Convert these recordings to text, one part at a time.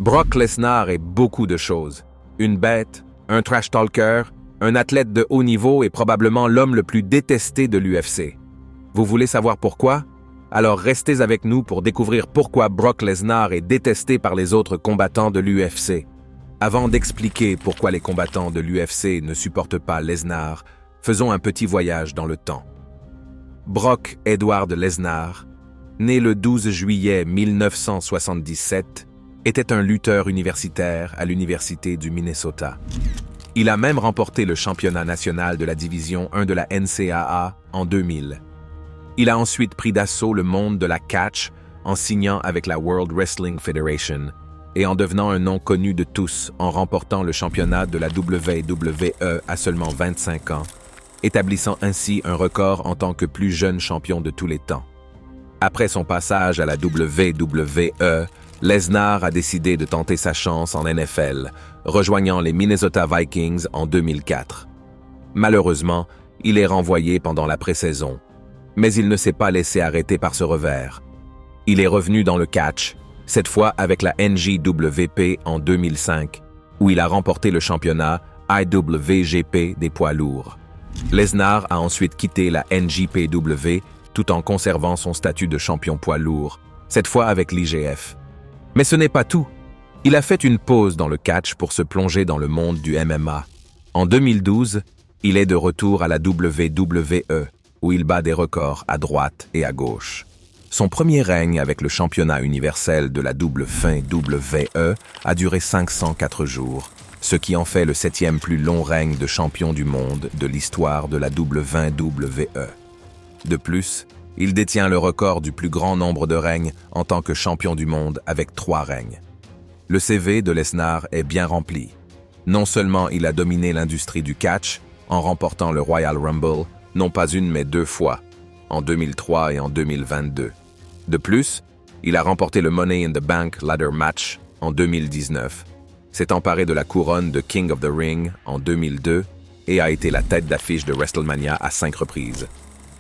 Brock Lesnar est beaucoup de choses. Une bête, un trash talker, un athlète de haut niveau et probablement l'homme le plus détesté de l'UFC. Vous voulez savoir pourquoi? Alors restez avec nous pour découvrir pourquoi Brock Lesnar est détesté par les autres combattants de l'UFC. Avant d'expliquer pourquoi les combattants de l'UFC ne supportent pas Lesnar, faisons un petit voyage dans le temps. Brock Edward Lesnar, né le 12 juillet 1977, était un lutteur universitaire à l'Université du Minnesota. Il a même remporté le championnat national de la division 1 de la NCAA en 2000. Il a ensuite pris d'assaut le monde de la catch en signant avec la World Wrestling Federation et en devenant un nom connu de tous en remportant le championnat de la WWE à seulement 25 ans, établissant ainsi un record en tant que plus jeune champion de tous les temps. Après son passage à la WWE, Lesnar a décidé de tenter sa chance en NFL, rejoignant les Minnesota Vikings en 2004. Malheureusement, il est renvoyé pendant la pré-saison, mais il ne s'est pas laissé arrêter par ce revers. Il est revenu dans le catch, cette fois avec la NJWP en 2005, où il a remporté le championnat IWGP des poids lourds. Lesnar a ensuite quitté la NJPW tout en conservant son statut de champion poids lourd, cette fois avec l'IGF. Mais ce n'est pas tout. Il a fait une pause dans le catch pour se plonger dans le monde du MMA. En 2012, il est de retour à la WWE, où il bat des records à droite et à gauche. Son premier règne avec le championnat universel de la WWE a duré 504 jours, ce qui en fait le 7e plus long règne de champion du monde de l'histoire de la WWE. De plus, il détient le record du plus grand nombre de règnes en tant que champion du monde avec 3 règnes. Le CV de Lesnar est bien rempli. Non seulement il a dominé l'industrie du catch en remportant le Royal Rumble, non pas une mais 2 fois, en 2003 et en 2022. De plus, il a remporté le Money in the Bank Ladder Match en 2019, s'est emparé de la couronne de King of the Ring en 2002 et a été la tête d'affiche de WrestleMania à 5 reprises.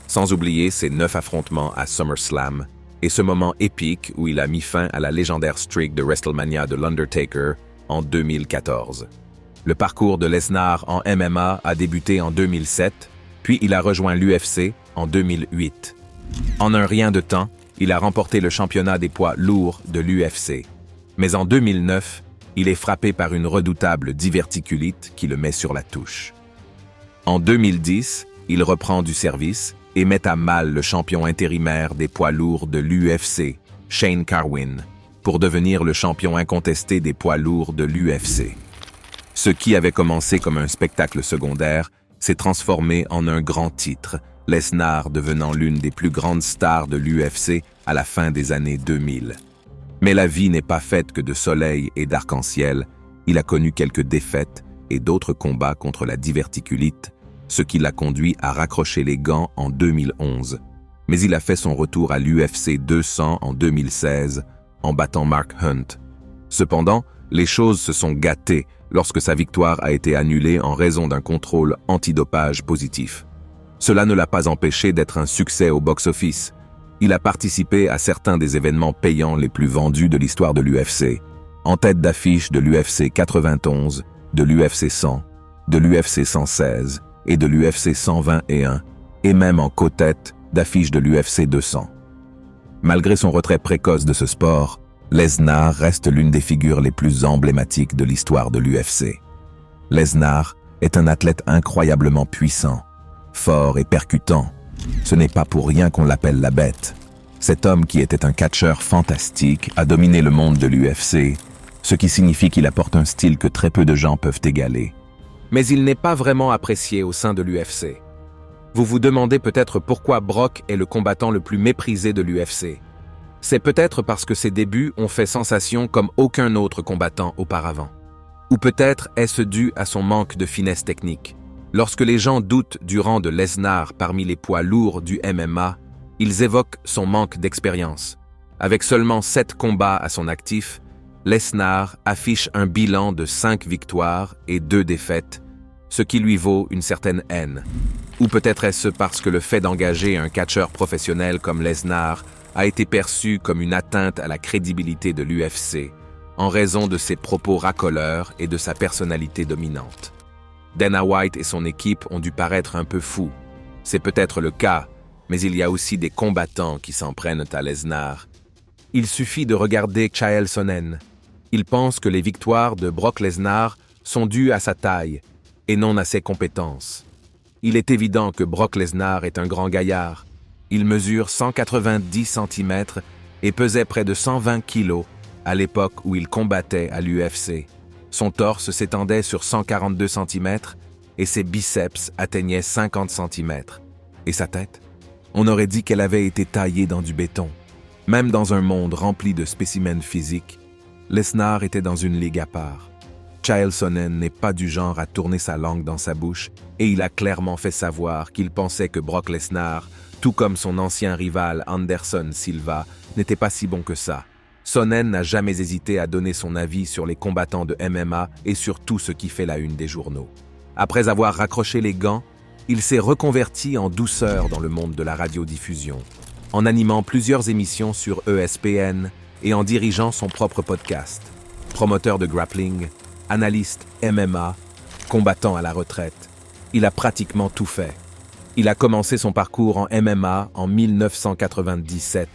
Sans oublier ses 9 affrontements à SummerSlam et ce moment épique où il a mis fin à la légendaire streak de WrestleMania de l'Undertaker en 2014. Le parcours de Lesnar en MMA a débuté en 2007, puis il a rejoint l'UFC en 2008. En un rien de temps, il a remporté le championnat des poids lourds de l'UFC. Mais en 2009, il est frappé par une redoutable diverticulite qui le met sur la touche. En 2010, il reprend du service et met à mal le champion intérimaire des poids lourds de l'UFC, Shane Carwin, pour devenir le champion incontesté des poids lourds de l'UFC. Ce qui avait commencé comme un spectacle secondaire s'est transformé en un grand titre, Lesnar devenant l'une des plus grandes stars de l'UFC à la fin des années 2000. Mais la vie n'est pas faite que de soleil et d'arc-en-ciel, il a connu quelques défaites et d'autres combats contre la diverticulite, ce qui l'a conduit à raccrocher les gants en 2011. Mais il a fait son retour à l'UFC 200 en 2016, en battant Mark Hunt. Cependant, les choses se sont gâtées lorsque sa victoire a été annulée en raison d'un contrôle antidopage positif. Cela ne l'a pas empêché d'être un succès au box-office. Il a participé à certains des événements payants les plus vendus de l'histoire de l'UFC, en tête d'affiche de l'UFC 91, de l'UFC 100, de l'UFC 116 et de l'UFC 121, et même en co-tête d'affiche de l'UFC 200. Malgré son retrait précoce de ce sport, Lesnar reste l'une des figures les plus emblématiques de l'histoire de l'UFC. Lesnar est un athlète incroyablement puissant, fort et percutant. Ce n'est pas pour rien qu'on l'appelle la bête. Cet homme qui était un catcheur fantastique a dominé le monde de l'UFC, ce qui signifie qu'il apporte un style que très peu de gens peuvent égaler. Mais il n'est pas vraiment apprécié au sein de l'UFC. Vous vous demandez peut-être pourquoi Brock est le combattant le plus méprisé de l'UFC. C'est peut-être parce que ses débuts ont fait sensation comme aucun autre combattant auparavant. Ou peut-être est-ce dû à son manque de finesse technique. Lorsque les gens doutent du rang de Lesnar parmi les poids lourds du MMA, ils évoquent son manque d'expérience. Avec seulement 7 combats à son actif, Lesnar affiche un bilan de 5 victoires et 2 défaites, ce qui lui vaut une certaine haine. Ou peut-être est-ce parce que le fait d'engager un catcheur professionnel comme Lesnar a été perçu comme une atteinte à la crédibilité de l'UFC, en raison de ses propos racoleurs et de sa personnalité dominante. Dana White et son équipe ont dû paraître un peu fous. C'est peut-être le cas, mais il y a aussi des combattants qui s'en prennent à Lesnar. Il suffit de regarder Chael Sonnen. Il pense que les victoires de Brock Lesnar sont dues à sa taille et non à ses compétences. Il est évident que Brock Lesnar est un grand gaillard. Il mesure 190 cm et pesait près de 120 kg à l'époque où il combattait à l'UFC. Son torse s'étendait sur 142 cm et ses biceps atteignaient 50 cm. Et sa tête? On aurait dit qu'elle avait été taillée dans du béton. Même dans un monde rempli de spécimens physiques, Lesnar était dans une ligue à part. Chael Sonnen n'est pas du genre à tourner sa langue dans sa bouche et il a clairement fait savoir qu'il pensait que Brock Lesnar, tout comme son ancien rival Anderson Silva, n'était pas si bon que ça. Sonnen n'a jamais hésité à donner son avis sur les combattants de MMA et sur tout ce qui fait la une des journaux. Après avoir raccroché les gants, il s'est reconverti en douceur dans le monde de la radiodiffusion, en animant plusieurs émissions sur ESPN et en dirigeant son propre podcast. Promoteur de grappling, analyste MMA, combattant à la retraite, il a pratiquement tout fait. Il a commencé son parcours en MMA en 1997,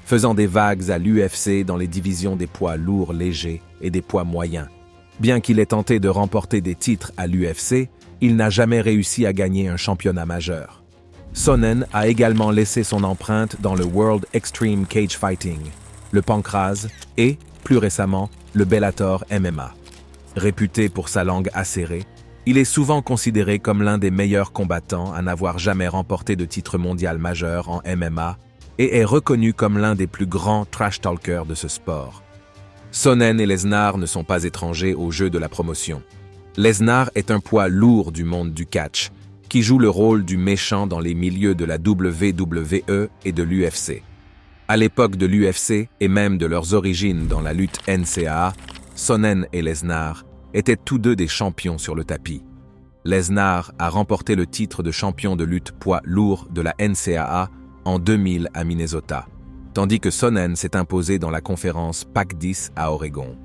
faisant des vagues à l'UFC dans les divisions des poids lourds légers et des poids moyens. Bien qu'il ait tenté de remporter des titres à l'UFC, il n'a jamais réussi à gagner un championnat majeur. Sonnen a également laissé son empreinte dans le World Extreme Cage Fighting, le Pancrase et, plus récemment, le Bellator MMA. Réputé pour sa langue acérée, il est souvent considéré comme l'un des meilleurs combattants à n'avoir jamais remporté de titre mondial majeur en MMA et est reconnu comme l'un des plus grands trash-talkers de ce sport. Sonnen et Lesnar ne sont pas étrangers au jeu de la promotion. Lesnar est un poids lourd du monde du catch, qui joue le rôle du méchant dans les milieux de la WWE et de l'UFC. À l'époque de l'UFC et même de leurs origines dans la lutte NCAA, Sonnen et Lesnar étaient tous deux des champions sur le tapis. Lesnar a remporté le titre de champion de lutte poids lourd de la NCAA en 2000 à Minnesota, tandis que Sonnen s'est imposé dans la conférence PAC-10 à Oregon.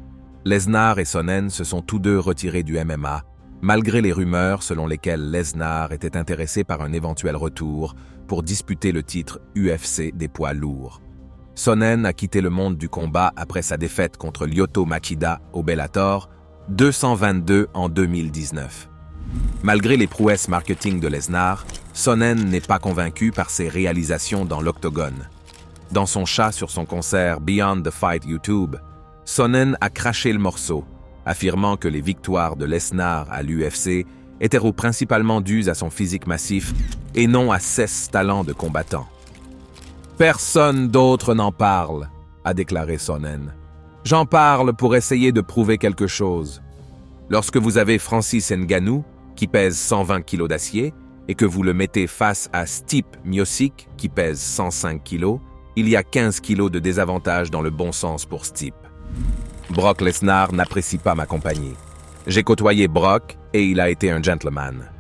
Lesnar et Sonnen se sont tous deux retirés du MMA, malgré les rumeurs selon lesquelles Lesnar était intéressé par un éventuel retour pour disputer le titre UFC des poids lourds. Sonnen a quitté le monde du combat après sa défaite contre Lyoto Machida au Bellator 222 en 2019. Malgré les prouesses marketing de Lesnar, Sonnen n'est pas convaincu par ses réalisations dans l'octogone. Dans son chat sur son concert Beyond the Fight YouTube, Sonnen a craché le morceau, affirmant que les victoires de Lesnar à l'UFC étaient principalement dues à son physique massif et non à ses talents de combattant. « Personne d'autre n'en parle », a déclaré Sonnen. « J'en parle pour essayer de prouver quelque chose. Lorsque vous avez Francis Ngannou, qui pèse 120 kg d'acier, et que vous le mettez face à Stipe Miocic, qui pèse 105 kg, il y a 15 kg de désavantage dans le bon sens pour Stipe. Brock Lesnar n'apprécie pas ma compagnie. J'ai côtoyé Brock et il a été un gentleman.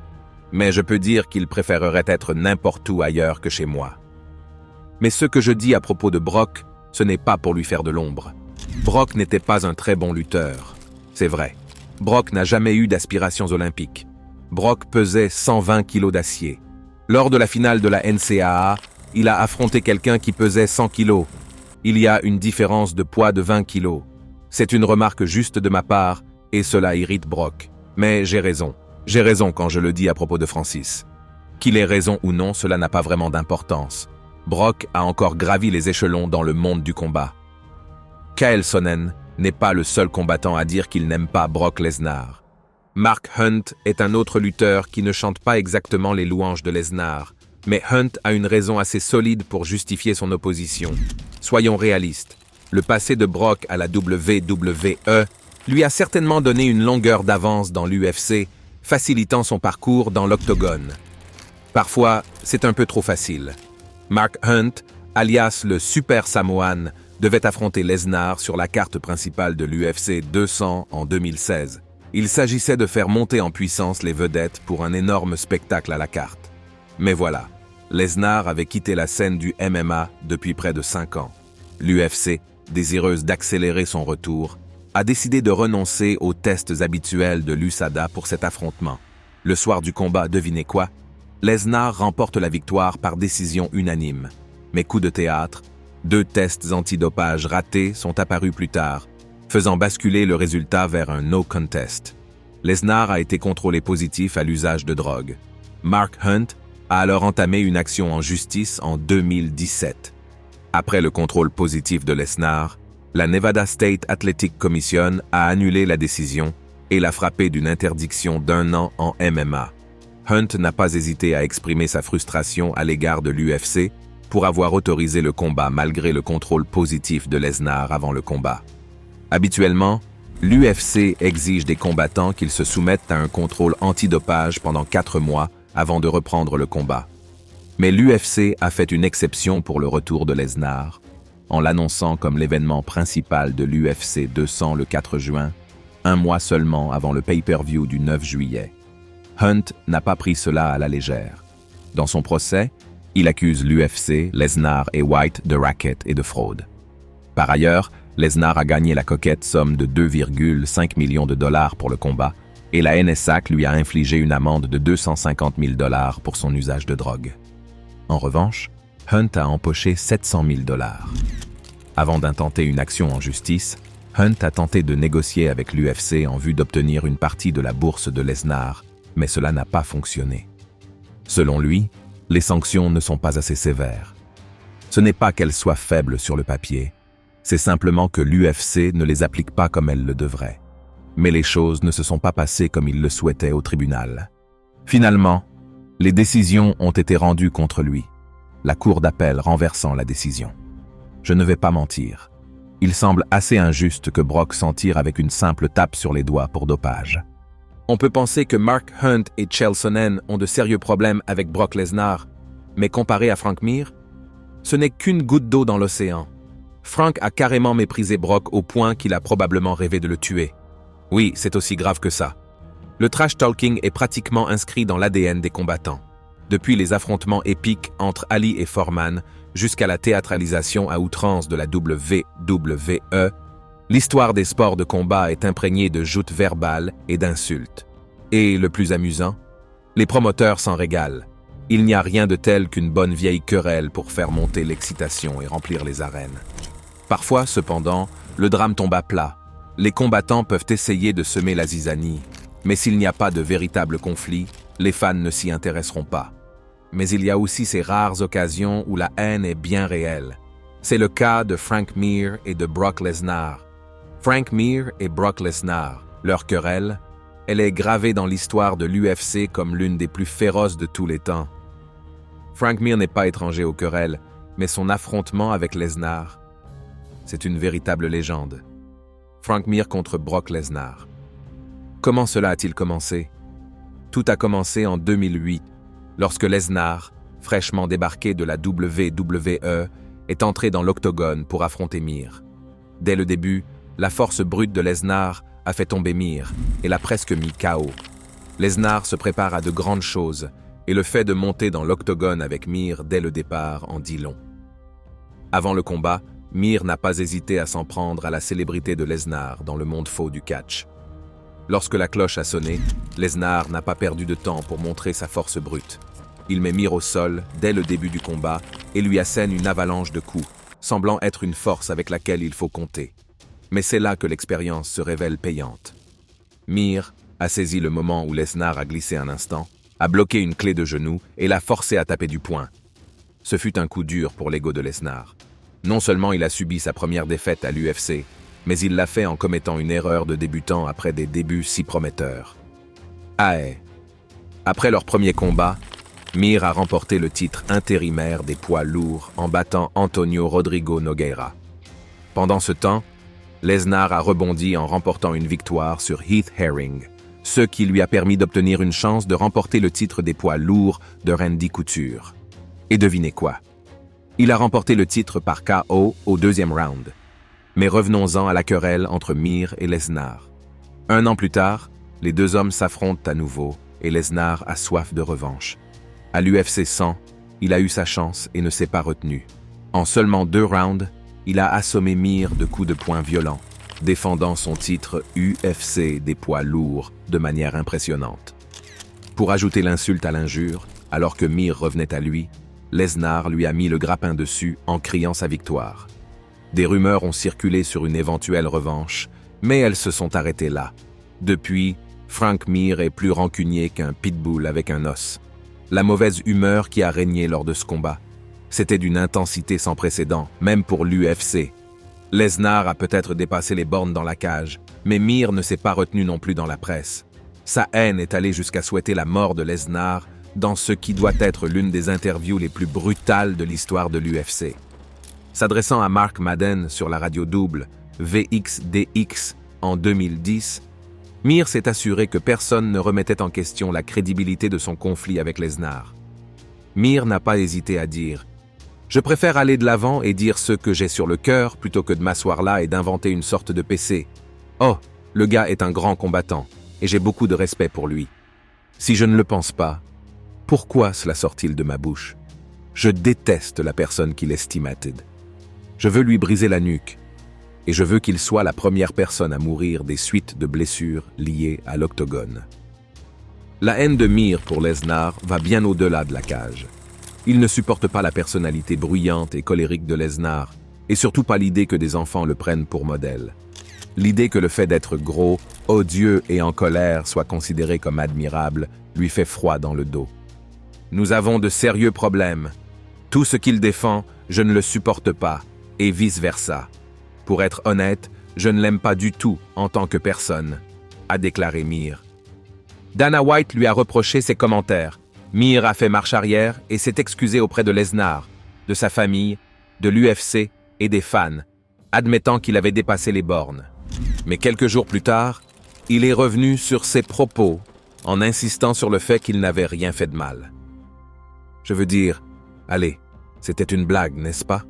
Mais je peux dire qu'il préférerait être n'importe où ailleurs que chez moi. Mais ce que je dis à propos de Brock, ce n'est pas pour lui faire de l'ombre. Brock n'était pas un très bon lutteur. C'est vrai. Brock n'a jamais eu d'aspirations olympiques. Brock pesait 120 kg d'acier. Lors de la finale de la NCAA, il a affronté quelqu'un qui pesait 100 kg. Il y a une différence de poids de 20 kg. C'est une remarque juste de ma part, et cela irrite Brock. Mais j'ai raison. J'ai raison quand je le dis à propos de Francis. Qu'il ait raison ou non, cela n'a pas vraiment d'importance. Brock a encore gravi les échelons dans le monde du combat. Chael Sonnen n'est pas le seul combattant à dire qu'il n'aime pas Brock Lesnar. Mark Hunt est un autre lutteur qui ne chante pas exactement les louanges de Lesnar, mais Hunt a une raison assez solide pour justifier son opposition. Soyons réalistes. Le passé de Brock à la WWE lui a certainement donné une longueur d'avance dans l'UFC, facilitant son parcours dans l'octogone. Parfois, c'est un peu trop facile. Mark Hunt, alias le Super Samoan, devait affronter Lesnar sur la carte principale de l'UFC 200 en 2016. Il s'agissait de faire monter en puissance les vedettes pour un énorme spectacle à la carte. Mais voilà, Lesnar avait quitté la scène du MMA depuis près de 5 ans. L'UFC, désireuse d'accélérer son retour, a décidé de renoncer aux tests habituels de l'USADA pour cet affrontement. Le soir du combat, devinez quoi? Lesnar remporte la victoire par décision unanime. Mais coup de théâtre, 2 tests antidopage ratés sont apparus plus tard, faisant basculer le résultat vers un no contest. Lesnar a été contrôlé positif à l'usage de drogue. Mark Hunt a alors entamé une action en justice en 2017. Après le contrôle positif de Lesnar, la Nevada State Athletic Commission a annulé la décision et l'a frappé d'une interdiction d'1 an en MMA. Hunt n'a pas hésité à exprimer sa frustration à l'égard de l'UFC pour avoir autorisé le combat malgré le contrôle positif de Lesnar avant le combat. Habituellement, l'UFC exige des combattants qu'ils se soumettent à un contrôle antidopage pendant 4 mois avant de reprendre le combat. Mais l'UFC a fait une exception pour le retour de Lesnar, en l'annonçant comme l'événement principal de l'UFC 200 le 4 juin, 1 mois seulement avant le pay-per-view du 9 juillet. Hunt n'a pas pris cela à la légère. Dans son procès, il accuse l'UFC, Lesnar et White de racket et de fraude. Par ailleurs, Lesnar a gagné la coquette somme de 2,5 millions de dollars pour le combat et la NSAC lui a infligé une amende de 250 000 dollars pour son usage de drogue. En revanche, Hunt a empoché 700 000 dollars. Avant d'intenter une action en justice, Hunt a tenté de négocier avec l'UFC en vue d'obtenir une partie de la bourse de Lesnar, mais cela n'a pas fonctionné. Selon lui, les sanctions ne sont pas assez sévères. Ce n'est pas qu'elles soient faibles sur le papier, c'est simplement que l'UFC ne les applique pas comme elle le devrait. Mais les choses ne se sont pas passées comme il le souhaitait au tribunal. Finalement, les décisions ont été rendues contre lui, la cour d'appel renversant la décision. Je ne vais pas mentir. Il semble assez injuste que Brock s'en tire avec une simple tape sur les doigts pour dopage. On peut penser que Mark Hunt et Chael Sonnen ont de sérieux problèmes avec Brock Lesnar, mais comparé à Frank Mir, ce n'est qu'une goutte d'eau dans l'océan. Frank a carrément méprisé Brock au point qu'il a probablement rêvé de le tuer. Oui, c'est aussi grave que ça. Le trash talking est pratiquement inscrit dans l'ADN des combattants. Depuis les affrontements épiques entre Ali et Foreman, jusqu'à la théâtralisation à outrance de la WWE, l'histoire des sports de combat est imprégnée de joutes verbales et d'insultes. Et le plus amusant, les promoteurs s'en régalent. Il n'y a rien de tel qu'une bonne vieille querelle pour faire monter l'excitation et remplir les arènes. Parfois, cependant, le drame tombe à plat. Les combattants peuvent essayer de semer la zizanie, mais s'il n'y a pas de véritable conflit, les fans ne s'y intéresseront pas. Mais il y a aussi ces rares occasions où la haine est bien réelle. C'est le cas de Frank Mir et de Brock Lesnar. Frank Mir et Brock Lesnar, leur querelle, elle est gravée dans l'histoire de l'UFC comme l'une des plus féroces de tous les temps. Frank Mir n'est pas étranger aux querelles, mais son affrontement avec Lesnar, c'est une véritable légende. Frank Mir contre Brock Lesnar. Comment cela a-t-il commencé? Tout a commencé en 2008, lorsque Lesnar, fraîchement débarqué de la WWE, est entré dans l'octogone pour affronter Mir. Dès le début, la force brute de Lesnar a fait tomber Mir et l'a presque mis KO. Lesnar se prépare à de grandes choses et le fait de monter dans l'octogone avec Mir dès le départ en dit long. Avant le combat, Mir n'a pas hésité à s'en prendre à la célébrité de Lesnar dans le monde faux du catch. Lorsque la cloche a sonné, Lesnar n'a pas perdu de temps pour montrer sa force brute. Il met Mir au sol dès le début du combat et lui assène une avalanche de coups, semblant être une force avec laquelle il faut compter. Mais c'est là que l'expérience se révèle payante. Mir a saisi le moment où Lesnar a glissé un instant, a bloqué une clé de genou et l'a forcé à taper du poing. Ce fut un coup dur pour l'ego de Lesnar. Non seulement il a subi sa première défaite à l'UFC, mais il l'a fait en commettant une erreur de débutant après des débuts si prometteurs. Après leur premier combat, Mir a remporté le titre intérimaire des poids lourds en battant Antonio Rodrigo Nogueira. Pendant ce temps, Lesnar a rebondi en remportant une victoire sur Heath Herring, ce qui lui a permis d'obtenir une chance de remporter le titre des poids lourds de Randy Couture. Et devinez quoi? Il a remporté le titre par KO au 2e round. Mais revenons-en à la querelle entre Mir et Lesnar. 1 an plus tard, les deux hommes s'affrontent à nouveau et Lesnar a soif de revanche. À l'UFC 100, il a eu sa chance et ne s'est pas retenu. En seulement 2 rounds, il a assommé Mir de coups de poing violents, défendant son titre UFC des poids lourds de manière impressionnante. Pour ajouter l'insulte à l'injure, alors que Mir revenait à lui, Lesnar lui a mis le grappin dessus en criant sa victoire. Des rumeurs ont circulé sur une éventuelle revanche, mais elles se sont arrêtées là. Depuis, Frank Mir est plus rancunier qu'un pitbull avec un os. La mauvaise humeur qui a régné lors de ce combat, c'était d'une intensité sans précédent, même pour l'UFC. Lesnar a peut-être dépassé les bornes dans la cage, mais Mir ne s'est pas retenu non plus dans la presse. Sa haine est allée jusqu'à souhaiter la mort de Lesnar dans ce qui doit être l'une des interviews les plus brutales de l'histoire de l'UFC. S'adressant à Mark Madden sur la radio double VXDX en 2010, Mir s'est assuré que personne ne remettait en question la crédibilité de son conflit avec Lesnar. Mir n'a pas hésité à dire « Je préfère aller de l'avant et dire ce que j'ai sur le cœur plutôt que de m'asseoir là et d'inventer une sorte de PC. Oh, le gars est un grand combattant et j'ai beaucoup de respect pour lui. Si je ne le pense pas, pourquoi cela sort-il de ma bouche? Je déteste la personne qu'il estimated. Je veux lui briser la nuque. Et je veux qu'il soit la première personne à mourir des suites de blessures liées à l'octogone. » La haine de Mir pour Lesnar va bien au-delà de la cage. Il ne supporte pas la personnalité bruyante et colérique de Lesnar, et surtout pas l'idée que des enfants le prennent pour modèle. L'idée que le fait d'être gros, odieux et en colère soit considéré comme admirable lui fait froid dans le dos. Nous avons de sérieux problèmes. Tout ce qu'il défend, je ne le supporte pas, et vice-versa. Pour être honnête, je ne l'aime pas du tout en tant que personne, a déclaré Mir. Dana White lui a reproché ses commentaires. Mir a fait marche arrière et s'est excusé auprès de Lesnar, de sa famille, de l'UFC et des fans, admettant qu'il avait dépassé les bornes. Mais quelques jours plus tard, il est revenu sur ses propos en insistant sur le fait qu'il n'avait rien fait de mal. Je veux dire, allez, c'était une blague, n'est-ce pas?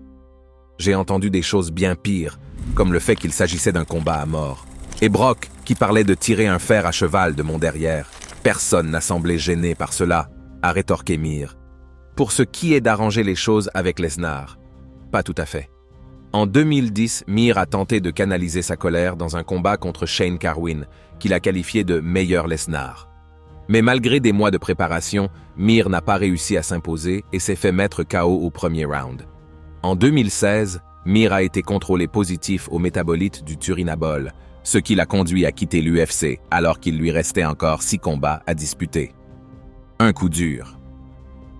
J'ai entendu des choses bien pires, comme le fait qu'il s'agissait d'un combat à mort. Et Brock, qui parlait de tirer un fer à cheval de mon derrière. Personne n'a semblé gêné par cela, a rétorqué Mir. Pour ce qui est d'arranger les choses avec Lesnar, pas tout à fait. En 2010, Mir a tenté de canaliser sa colère dans un combat contre Shane Carwin, qu'il a qualifié de meilleur Lesnar. Mais malgré des mois de préparation, Mir n'a pas réussi à s'imposer et s'est fait mettre KO au premier round. En 2016, Mir a été contrôlé positif au métabolite du turinabol, ce qui l'a conduit à quitter l'UFC alors qu'il lui restait encore 6 combats à disputer. Un coup dur.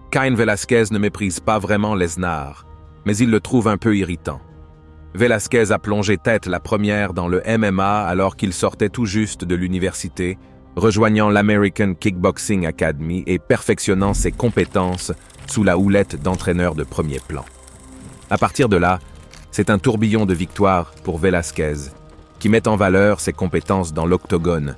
Cain Velasquez ne méprise pas vraiment Lesnar, mais il le trouve un peu irritant. Velasquez a plongé tête la première dans le MMA alors qu'il sortait tout juste de l'université, rejoignant l'American Kickboxing Academy et perfectionnant ses compétences sous la houlette d'entraîneur de premier plan. À partir de là, c'est un tourbillon de victoires pour Velasquez, qui met en valeur ses compétences dans l'octogone.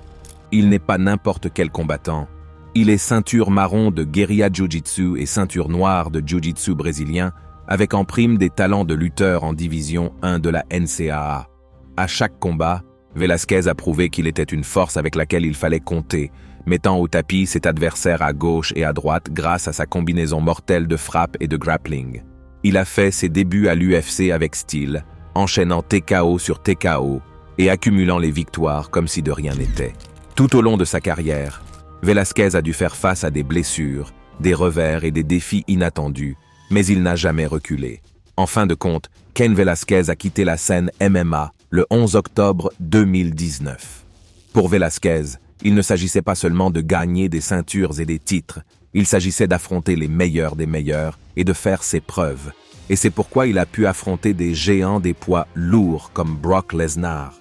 Il n'est pas n'importe quel combattant. Il est ceinture marron de guérilla jiu-jitsu et ceinture noire de jiu-jitsu brésilien, avec en prime des talents de lutteur en division 1 de la NCAA. À chaque combat, Velasquez a prouvé qu'il était une force avec laquelle il fallait compter, mettant au tapis ses adversaires à gauche et à droite grâce à sa combinaison mortelle de frappe et de grappling. Il a fait ses débuts à l'UFC avec style, enchaînant TKO sur TKO et accumulant les victoires comme si de rien n'était. Tout au long de sa carrière, Velasquez a dû faire face à des blessures, des revers et des défis inattendus, mais il n'a jamais reculé. En fin de compte, Cain Velasquez a quitté la scène MMA le 11 octobre 2019. Pour Velasquez, il ne s'agissait pas seulement de gagner des ceintures et des titres, il s'agissait d'affronter les meilleurs des meilleurs et de faire ses preuves. Et c'est pourquoi il a pu affronter des géants des poids lourds comme Brock Lesnar.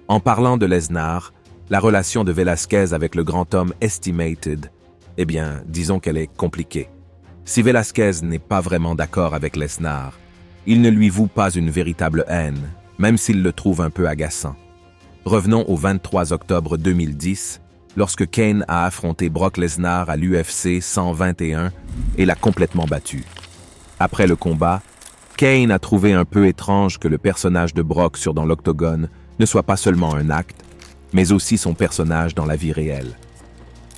En parlant de Lesnar, la relation de Velasquez avec le grand homme estimated, eh bien, disons qu'elle est compliquée. Si Velasquez n'est pas vraiment d'accord avec Lesnar, il ne lui voue pas une véritable haine, même s'il le trouve un peu agaçant. Revenons au 23 octobre 2010, lorsque Cain a affronté Brock Lesnar à l'UFC 121 et l'a complètement battu. Après le combat, Cain a trouvé un peu étrange que le personnage de Brock dans l'octogone ne soit pas seulement un acte, mais aussi son personnage dans la vie réelle.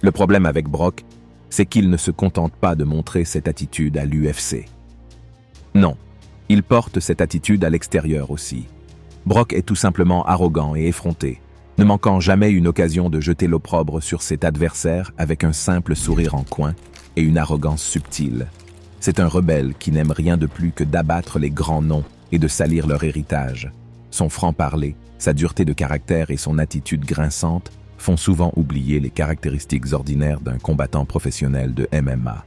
Le problème avec Brock, c'est qu'il ne se contente pas de montrer cette attitude à l'UFC. Non, il porte cette attitude à l'extérieur aussi. Brock est tout simplement arrogant et effronté, ne manquant jamais une occasion de jeter l'opprobre sur cet adversaire avec un simple sourire en coin et une arrogance subtile. C'est un rebelle qui n'aime rien de plus que d'abattre les grands noms et de salir leur héritage. Son franc-parler, sa dureté de caractère et son attitude grinçante font souvent oublier les caractéristiques ordinaires d'un combattant professionnel de MMA.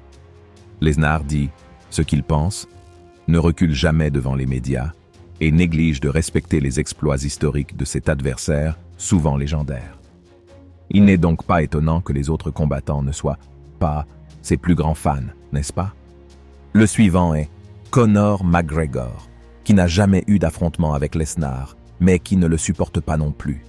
Lesnar dit ce qu'il pense, ne recule jamais devant les médias et néglige de respecter les exploits historiques de cet adversaire, souvent légendaire. Il n'est donc pas étonnant que les autres combattants ne soient pas ses plus grands fans, n'est-ce pas? Le suivant est Conor McGregor, qui n'a jamais eu d'affrontement avec Lesnar, mais qui ne le supporte pas non plus.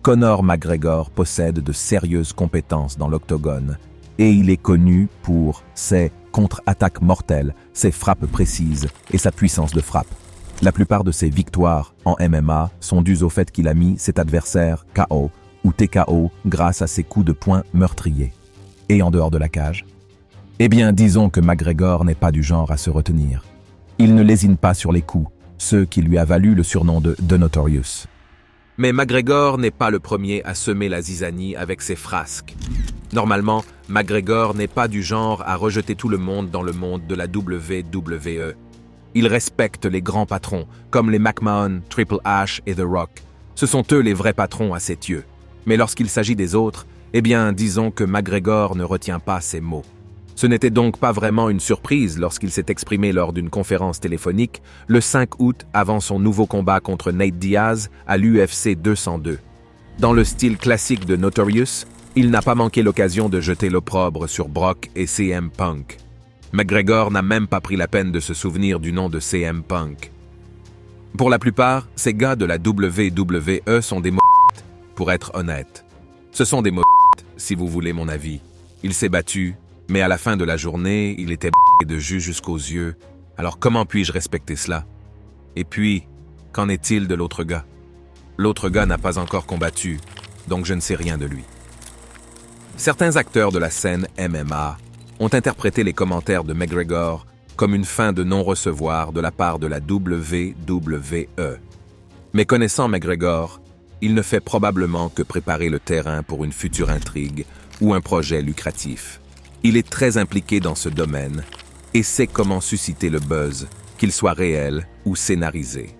Conor McGregor possède de sérieuses compétences dans l'octogone et il est connu pour ses contre-attaques mortelles, ses frappes précises et sa puissance de frappe. La plupart de ses victoires en MMA sont dues au fait qu'il a mis cet adversaire KO ou TKO grâce à ses coups de poing meurtriers. Et en dehors de la cage? Eh bien, disons que McGregor n'est pas du genre à se retenir. Il ne lésine pas sur les coups, ce qui lui a valu le surnom de The Notorious. Mais McGregor n'est pas le premier à semer la zizanie avec ses frasques. Normalement, McGregor n'est pas du genre à rejeter tout le monde dans le monde de la WWE. Il respecte les grands patrons, comme les McMahon, Triple H et The Rock. Ce sont eux les vrais patrons à ses yeux. Mais lorsqu'il s'agit des autres, eh bien, disons que McGregor ne retient pas ses mots. Ce n'était donc pas vraiment une surprise lorsqu'il s'est exprimé lors d'une conférence téléphonique le 5 août avant son nouveau combat contre Nate Diaz à l'UFC 202. Dans le style classique de Notorious, il n'a pas manqué l'occasion de jeter l'opprobre sur Brock et CM Punk. McGregor n'a même pas pris la peine de se souvenir du nom de CM Punk. Pour la plupart, ces gars de la WWE sont des pour être honnête. Ce sont des si vous voulez mon avis. Il s'est battu, mais à la fin de la journée, il était de jus jusqu'aux yeux. Alors comment puis-je respecter cela? Et puis, qu'en est-il de l'autre gars? L'autre gars n'a pas encore combattu, donc je ne sais rien de lui. Certains acteurs de la scène MMA ont interprété les commentaires de McGregor comme une fin de non-recevoir de la part de la WWE. Mais connaissant McGregor, il ne fait probablement que préparer le terrain pour une future intrigue ou un projet lucratif. Il est très impliqué dans ce domaine et sait comment susciter le buzz, qu'il soit réel ou scénarisé.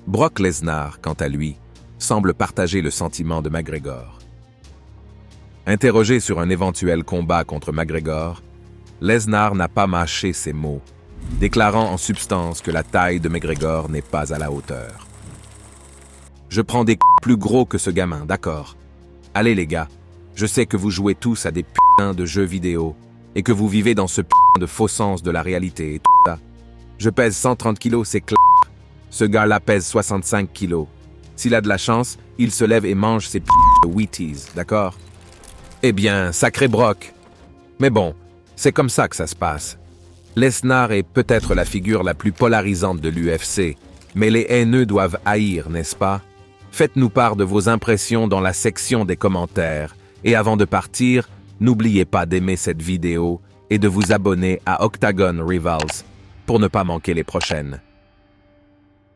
Brock Lesnar, quant à lui, semble partager le sentiment de McGregor. Interrogé sur un éventuel combat contre McGregor, Lesnar n'a pas mâché ses mots, déclarant en substance que la taille de McGregor n'est pas à la hauteur. « Je prends des plus gros que ce gamin, d'accord? Allez les gars, je sais que vous jouez tous à des putains de jeux vidéo et que vous vivez dans ce putain de faux sens de la réalité et tout ça. Je pèse 130 kilos, c'est clair. Ce gars-là pèse 65 kilos. S'il a de la chance, il se lève et mange ses putains de Wheaties, d'accord? Eh bien, sacré Brock. Mais bon, c'est comme ça que ça se passe. Lesnar est peut-être la figure la plus polarisante de l'UFC, mais les haineux doivent haïr, n'est-ce pas? Faites-nous part de vos impressions dans la section des commentaires. Et avant de partir, n'oubliez pas d'aimer cette vidéo et de vous abonner à Octagon Rivals pour ne pas manquer les prochaines.